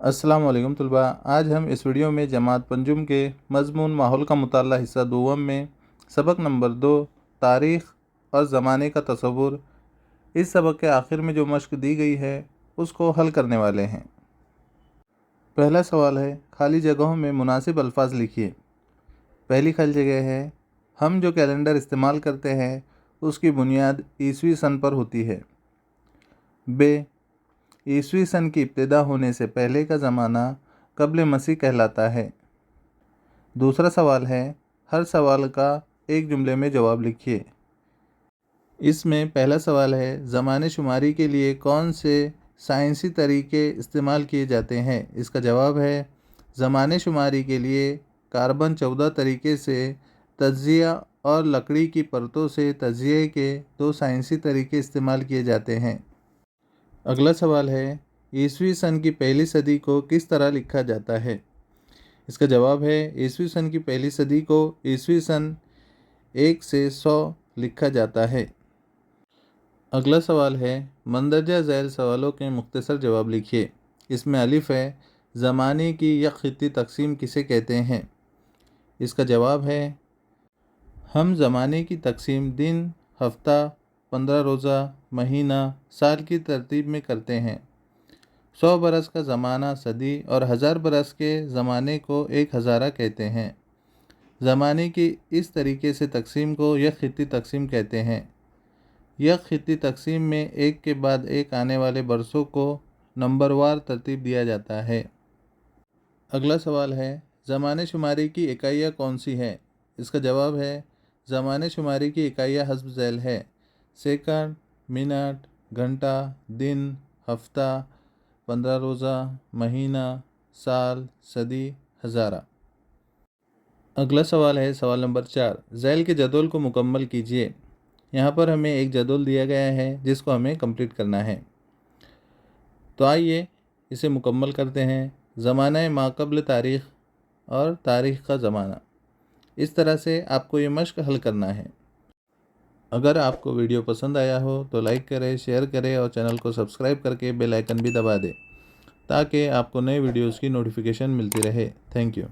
अस्सलाम वालेकुम तलबा। आज हम इस वीडियो में जमात पंजुम के मज़मून माहौल का मुताला हिस्सा दोम में सबक नंबर 2 तारीख़ और ज़माने का तसव्वुर, इस सबक के आखिर में जो मश्क दी गई है उसको हल करने वाले हैं। पहला सवाल है, खाली जगहों में मुनासिब अल्फाज लिखिए। पहली खाली जगह है, हम जो कैलेंडर इस्तेमाल करते हैं उसकी बुनियाद ईसवी सन पर होती है। बे, ईसवी सन की इब्तिदा होने से पहले का ज़माना क़ब्ल मसीह कहलाता है। दूसरा सवाल है, हर सवाल का एक जुमले में जवाब लिखिए। इसमें पहला सवाल है, ज़माने शुमारी के लिए कौन से साइंसी तरीके इस्तेमाल किए जाते हैं? इसका जवाब है, ज़माने शुमारी के लिए कार्बन 14 तरीके से तज्ज़िया और लकड़ी की परतों से तज्ज़िये के 2 साइंसी तरीके इस्तेमाल किए जाते हैं। अगला सवाल है, ईसवी सन की पहली सदी को किस तरह लिखा जाता है? इसका जवाब है, ईसवी सन की पहली सदी को ईसवी सन 1 से 100 लिखा जाता है। अगला सवाल है, मंदरजा झैल सवालों के मुख्तसर जवाब लिखिए। इसमें अलिफ है, ज़माने की यकखती तकसीम किसे कहते हैं? इसका जवाब है, हम ज़माने की तकसीम दिन, हफ्ता, 15 रोज़ा, महीना, साल की तरतीब में करते हैं। 100 बरस का ज़माना सदी और 1000 बरस के ज़माने को 1 हज़ारा कहते हैं। ज़माने की इस तरीके से तकसीम को यकखती तकसीम कहते हैं। यकखती तकसीम में एक के बाद एक आने वाले बरसों को नंबरवार तरतीब दिया जाता है। अगला सवाल है, ज़माने शुमारी की इकाइयाँ कौन सी हैं? इसका जवाब है, ज़माने शुमारी की इकाइयाँ हस्ब झैल है। सेकंड, मिनट, घंटा, दिन, हफ्ता, 15 रोज़ा, महीना, साल, सदी, हज़ारा। अगला सवाल है, सवाल नंबर 4, झैल के जदवल को मुकम्मल कीजिए। यहाँ पर हमें एक जदवल दिया गया है जिसको हमें कंप्लीट करना है। तो आइए इसे मुकम्मल करते हैं। ज़माना माक़ब्ल तारीख़ और तारीख़ का ज़माना, इस तरह से आपको ये मश्क हल करना है। अगर आपको वीडियो पसंद आया हो तो लाइक करें, शेयर करें और चैनल को सब्सक्राइब करके बेल आइकन भी दबा दें ताकि आपको नए वीडियोज़ की नोटिफिकेशन मिलती रहे। Thank you.